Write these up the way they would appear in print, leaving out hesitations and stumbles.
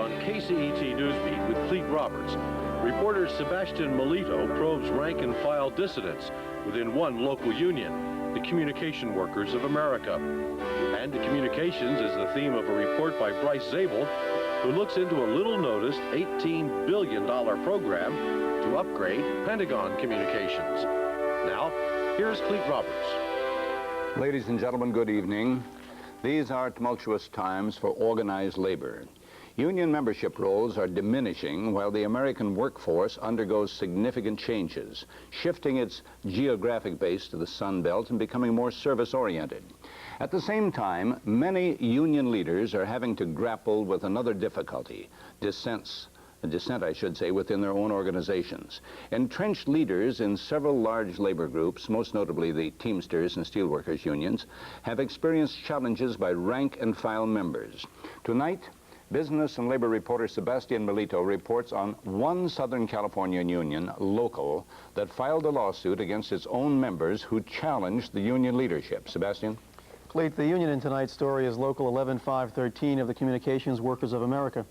on KCET Newsbeat with Clete Roberts. Reporter Sebastian Melito probes rank-and-file dissidents within one local union, the Communication Workers of America. And to communications is the theme of a report by Bryce Zabel, who looks into a little-noticed $18 billion program to upgrade Pentagon communications. Now, here's Clete Roberts. Ladies and gentlemen, good evening. These are tumultuous times for organized labor. Union membership rolls are diminishing while the American workforce undergoes significant changes, shifting its geographic base to the Sun Belt and becoming more service-oriented. At the same time, many union leaders are having to grapple with another difficulty, dissent, I should say, within their own organizations. Entrenched leaders in several large labor groups, most notably the Teamsters and Steelworkers unions, have experienced challenges by rank-and-file members. Tonight, business and labor reporter Sebastian Melito reports on one Southern California union, Local, that filed a lawsuit against its own members who challenged the union leadership. Sebastian? Clete, the union in tonight's story is Local 11513 of the Communications Workers of America.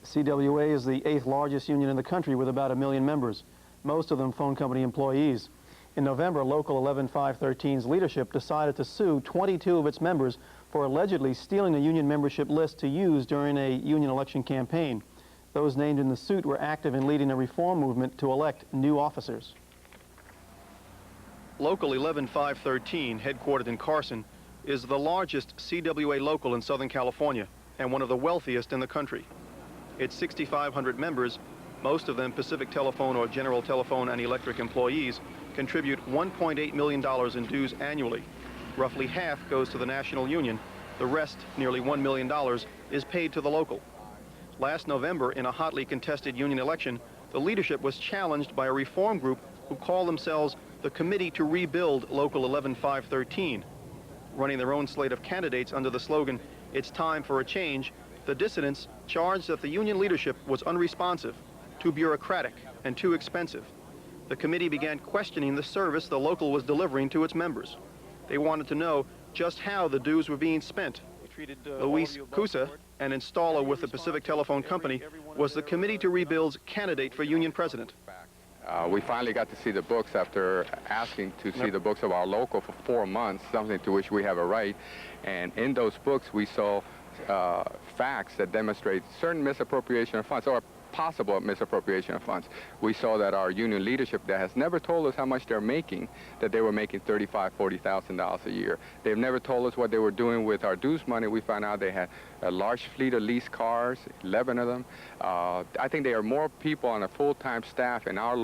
CWA is the 8th largest union in the country with about 1 million members, most of them phone company employees. In November, Local 11513's leadership decided to sue 22 of its members for allegedly stealing a union membership list to use during a union election campaign. Those named in the suit were active in leading a reform movement to elect new officers. Local 11513, headquartered in Carson, is the largest CWA local in Southern California and one of the wealthiest in the country. Its 6,500 members, most of them Pacific Telephone or General Telephone and Electric employees, contribute $1.8 million in dues annually. Roughly half goes to the national union. The rest, nearly $1 million, is paid to the local. Last November, in a hotly contested union election, the leadership was challenged by a reform group who call themselves the Committee to Rebuild Local 11513. Running their own slate of candidates under the slogan, "It's time for a change," the dissidents charged that the union leadership was unresponsive, too bureaucratic, and too expensive. The committee began questioning the service the local was delivering to its members. They wanted to know just how the dues were being spent. Luis Cusa, an installer with the Pacific Telephone Company, was the Committee to Rebuild's candidate for union president. We finally got to see the books after asking to see the books of our local for 4 months, something to which we have a right. And in those books, we saw facts that demonstrate certain misappropriation of funds, or possible misappropriation of funds. We saw that our union leadership that has never told us how much they're making, that they were making $35,000, $40,000 a year. They've never told us what they were doing with our dues money. We found out they had a large fleet of leased cars, 11 of them. I think there are more people on a full-time staff in our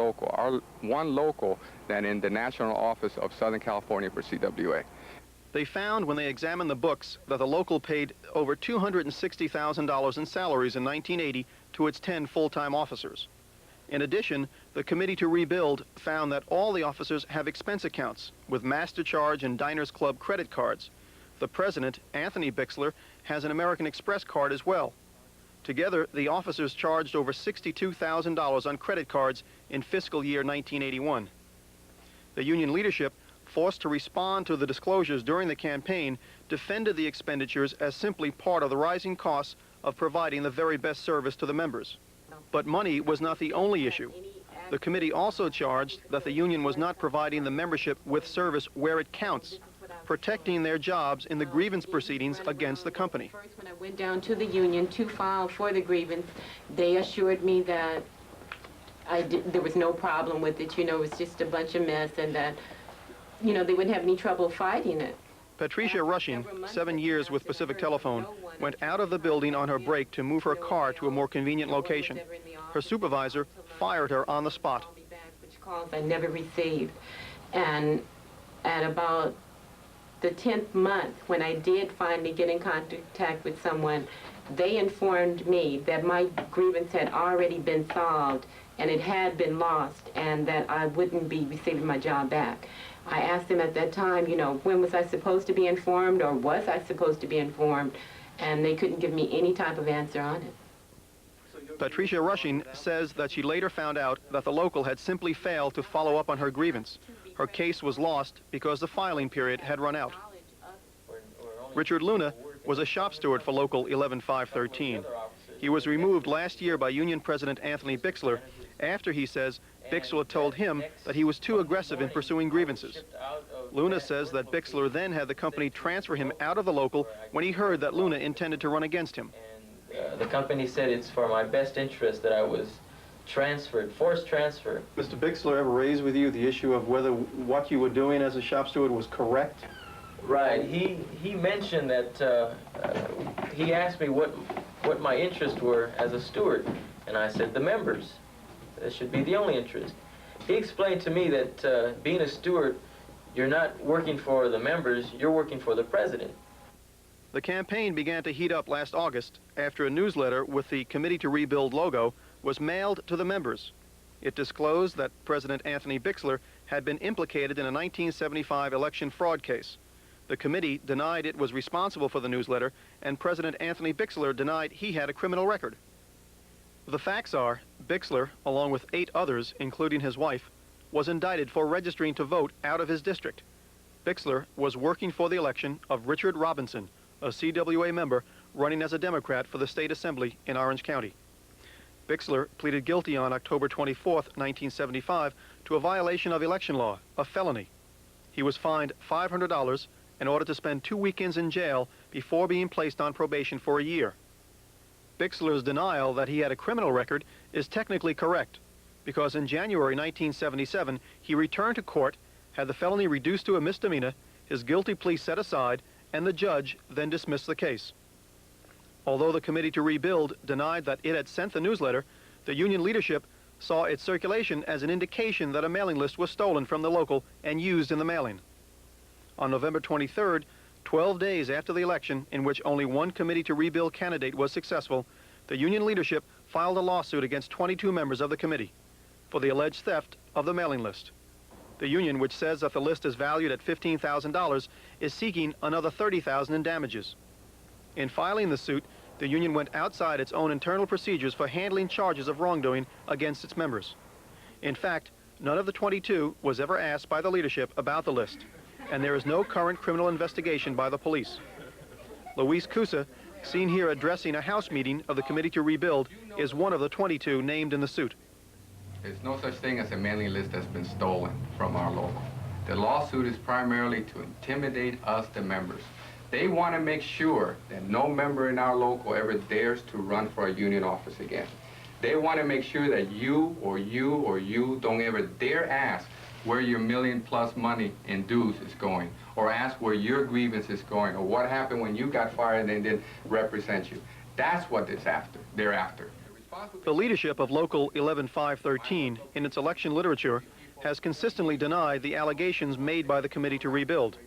one local, than in the national office of Southern California for CWA. They found when they examined the books that the local paid over $260,000 in salaries in 1980 to its 10 full-time officers. In addition, the Committee to Rebuild found that all the officers have expense accounts with MasterCharge and Diners Club credit cards. The president, Anthony Bixler, has an American Express card as well. Together, the officers charged over $62,000 on credit cards in fiscal year 1981. The union leadership, forced to respond to the disclosures during the campaign, defended the expenditures as simply part of the rising costs of providing the very best service to the members. But money was not the only issue. The committee also charged that the union was not providing the membership with service where it counts, protecting their jobs in the grievance proceedings against the company. First, when I went down to the union to file for the grievance, they assured me that there was no problem with it. You know, it was just a bunch of mess, and that, you know, they wouldn't have any trouble fighting it. Patricia Rushing, 7 years with Pacific Telephone, went out of the building on her break to move her car to a more convenient location. Her supervisor fired her on the spot. Which calls I never received. And at about the 10th month, when I did finally get in contact with someone, they informed me that my grievance had already been solved and it had been lost, and that I wouldn't be receiving my job back. I asked them at that time, you know, when was I supposed to be informed, or was I supposed to be informed? And they couldn't give me any type of answer on it. Patricia Rushing says that she later found out that the local had simply failed to follow up on her grievance. Her case was lost because the filing period had run out. Richard Luna was a shop steward for Local 11513. He was removed last year by Union President Anthony Bixler after, he says, Bixler told him that he was too aggressive in pursuing grievances. Luna says that Bixler then had the company transfer him out of the local when he heard that Luna intended to run against him. The company said it's for my best interest that I was transferred, forced transfer. Mr. Bixler ever raised with you the issue of whether what you were doing as a shop steward was correct? Right. He mentioned that he asked me what my interests were as a steward, and I said the members. That should be the only interest. He explained to me that being a steward, you're not working for the members, you're working for the president. The campaign began to heat up last August after a newsletter with the Committee to Rebuild logo was mailed to the members. It disclosed that President Anthony Bixler had been implicated in a 1975 election fraud case. The committee denied it was responsible for the newsletter, and President Anthony Bixler denied he had a criminal record. The facts are, Bixler, along with 8 others, including his wife, was indicted for registering to vote out of his district. Bixler was working for the election of Richard Robinson, a CWA member running as a Democrat for the state assembly in Orange County. Bixler pleaded guilty on October 24, 1975, to a violation of election law, a felony. He was fined $500 in order to spend 2 weekends in jail before being placed on probation for a year. Bixler's denial that he had a criminal record is technically correct, because in January 1977, he returned to court, had the felony reduced to a misdemeanor, his guilty plea set aside, and the judge then dismissed the case. Although the Committee to Rebuild denied that it had sent the newsletter, the union leadership saw its circulation as an indication that a mailing list was stolen from the local and used in the mailing. On November 23rd, 12 days after the election, in which only one Committee to Rebuild candidate was successful, the union leadership filed a lawsuit against 22 members of the committee for the alleged theft of the mailing list. The union, which says that the list is valued at $15,000, is seeking another $30,000 in damages. In filing the suit, the union went outside its own internal procedures for handling charges of wrongdoing against its members. In fact, none of the 22 was ever asked by the leadership about the list, and there is no current criminal investigation by the police. Luis Cusa, seen here addressing a House meeting of the Committee to Rebuild, is one of the 22 named in the suit. There's no such thing as a mailing list that's been stolen from our local. The lawsuit is primarily to intimidate us, the members. They want to make sure that no member in our local ever dares to run for a union office again. They want to make sure that you or you don't ever dare ask where your $1 million+ money in dues is going, or ask where your grievance is going, or what happened when you got fired and they didn't represent you. That's what they're after. The leadership of Local 11513, in its election literature, has consistently denied the allegations made by the Committee to Rebuild.